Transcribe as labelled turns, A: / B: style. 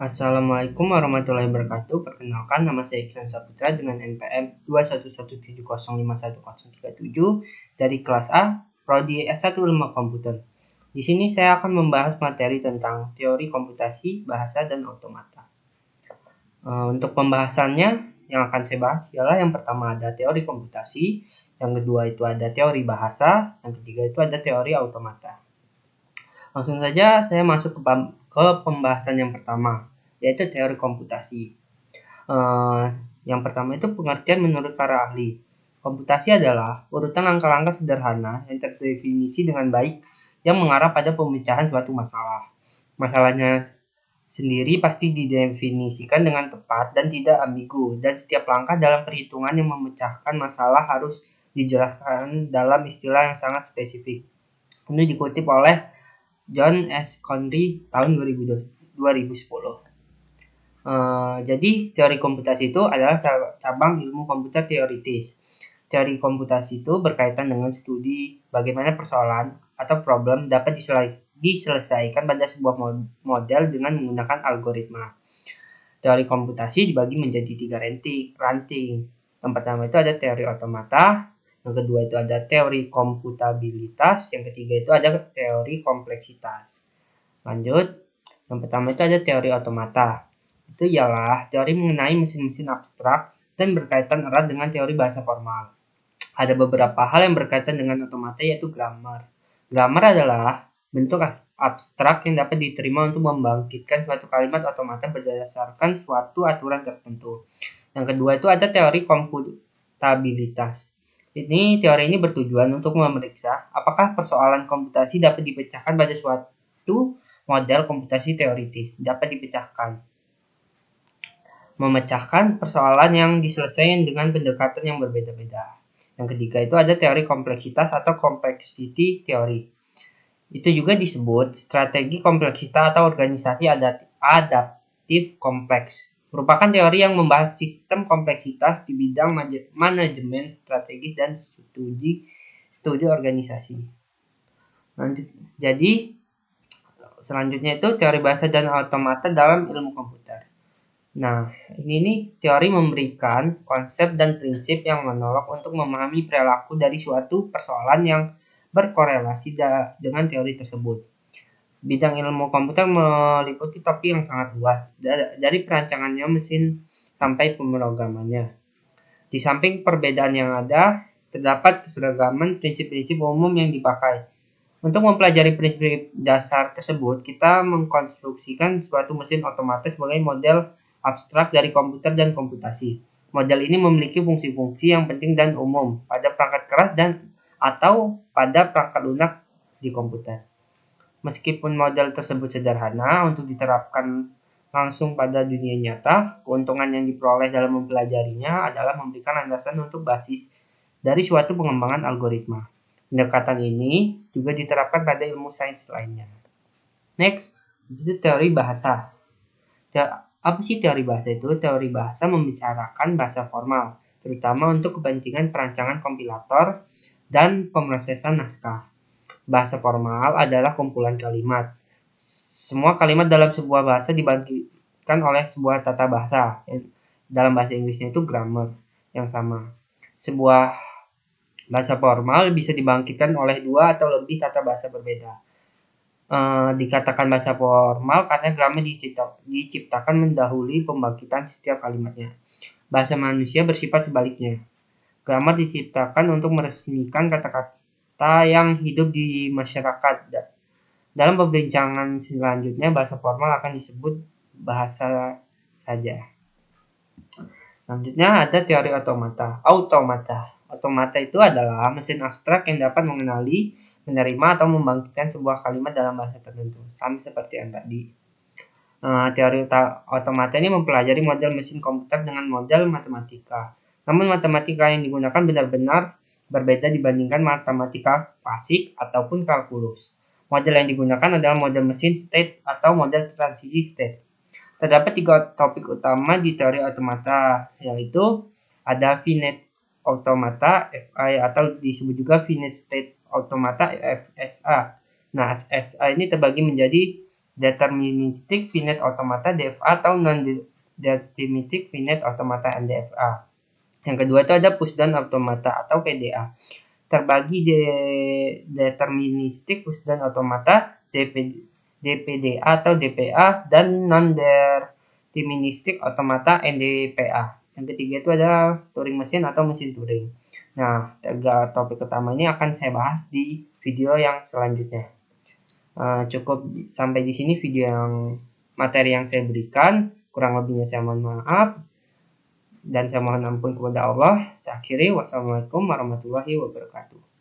A: Assalamualaikum warahmatullahi wabarakatuh. Perkenalkan, nama saya Iksan Saputra dengan NPM 211705137 dari kelas A, Prodi S1 Ilmu Komputer. Di sini saya akan membahas materi tentang teori komputasi, bahasa, dan otomata. Untuk pembahasannya, yang akan saya bahas ialah yang pertama ada teori komputasi, yang kedua itu ada teori bahasa, yang ketiga itu ada teori otomata. Langsung saja saya masuk ke pembahasan yang pertama, yaitu teori komputasi. Yang pertama itu pengertian menurut para ahli. Komputasi adalah urutan langkah-langkah sederhana yang terdefinisi dengan baik yang mengarah pada pemecahan suatu masalah. Masalahnya sendiri pasti didefinisikan dengan tepat dan tidak ambigu, dan setiap langkah dalam perhitungan yang memecahkan masalah harus dijelaskan dalam istilah yang sangat spesifik. Ini dikutip oleh John S. Conry tahun 2010. Jadi teori komputasi itu adalah cabang ilmu komputer teoritis. Teori komputasi itu berkaitan dengan studi bagaimana persoalan atau problem dapat diselesaikan pada sebuah model dengan menggunakan algoritma. Teori komputasi dibagi menjadi 3 ranting. Yang pertama itu ada teori otomata, yang kedua itu ada teori komputabilitas, yang ketiga itu ada teori kompleksitas. Lanjut, yang pertama itu ada teori otomata. Itu ialah teori mengenai mesin-mesin abstrak dan berkaitan erat dengan teori bahasa formal. Ada beberapa hal yang berkaitan dengan otomata, yaitu grammar. Grammar adalah bentuk abstrak yang dapat diterima untuk membangkitkan suatu kalimat otomata berdasarkan suatu aturan tertentu. Yang kedua itu ada teori komputabilitas. Teori ini bertujuan untuk memeriksa apakah persoalan komputasi dapat dipecahkan pada suatu model komputasi teoritis. Dapat dipecahkan. Memecahkan persoalan yang diselesaikan dengan pendekatan yang berbeda-beda. Yang ketiga itu ada teori kompleksitas atau complexity theory. Itu juga disebut strategi kompleksitas atau organisasi adaptif kompleks. Merupakan teori yang membahas sistem kompleksitas di bidang manajemen strategis dan studi organisasi. Jadi selanjutnya itu teori bahasa dan otomata dalam ilmu komputer. Nah, ini teori memberikan konsep dan prinsip yang menolong untuk memahami perilaku dari suatu persoalan yang berkorelasi dengan teori tersebut. Bidang ilmu komputer meliputi topik yang sangat luas, dari perancangannya mesin sampai pemrogramannya. Di samping perbedaan yang ada, terdapat keseragaman prinsip-prinsip umum yang dipakai. Untuk mempelajari prinsip dasar tersebut, kita mengkonstruksikan suatu mesin otomatis sebagai model abstrak dari komputer dan komputasi. Model ini memiliki fungsi-fungsi yang penting dan umum pada perangkat keras atau pada perangkat lunak di komputer. Meskipun model tersebut sederhana untuk diterapkan langsung pada dunia nyata, keuntungan yang diperoleh dalam mempelajarinya adalah memberikan landasan untuk basis dari suatu pengembangan algoritma. Pendekatan ini juga diterapkan pada ilmu sains lainnya. Next, itu teori bahasa. Apa sih teori bahasa itu? Teori bahasa membicarakan bahasa formal, terutama untuk kepentingan perancangan kompilator dan pemrosesan naskah. Bahasa formal adalah kumpulan kalimat. Semua kalimat dalam sebuah bahasa dibangkitkan oleh sebuah tata bahasa. Dalam bahasa Inggrisnya itu grammar yang sama. Sebuah bahasa formal bisa dibangkitkan oleh 2 atau lebih tata bahasa berbeda. Dikatakan bahasa formal karena grammar diciptakan mendahului pembangkitan setiap kalimatnya. Bahasa manusia bersifat sebaliknya. Grammar diciptakan untuk meresmikan kata-kata yang hidup di masyarakat. Dalam perbincangan selanjutnya, bahasa formal akan disebut bahasa saja. Selanjutnya ada teori otomata. Otomata itu adalah mesin abstrak yang dapat mengenali, menerima, atau membangkitkan sebuah kalimat dalam bahasa tertentu, sama seperti yang tadi. Teori otomata ini mempelajari model mesin komputer dengan model matematika. Namun matematika yang digunakan benar-benar berbeda dibandingkan matematika klasik ataupun kalkulus. Model yang digunakan adalah model mesin state atau model transisi state. Terdapat 3 topik utama di teori otomata, yaitu ada finite automata (FI) atau disebut juga finite state automata (FSA). Nah, FSA ini terbagi menjadi deterministic finite automata DFA atau non-deterministic finite automata NDFA. Yang kedua itu ada push down automata atau PDA. Terbagi deterministic push down automata, DPDA atau DPA, dan non-deterministic automata NDPA. Yang ketiga itu ada Turing Machine atau mesin Turing. Nah, tiga topik utama ini akan saya bahas di video yang selanjutnya. Cukup sampai di sini video materi yang saya berikan. Kurang lebihnya saya mohon maaf. Dan saya mohon ampun kepada Allah. Saya akhiri. Wassalamualaikum warahmatullahi wabarakatuh.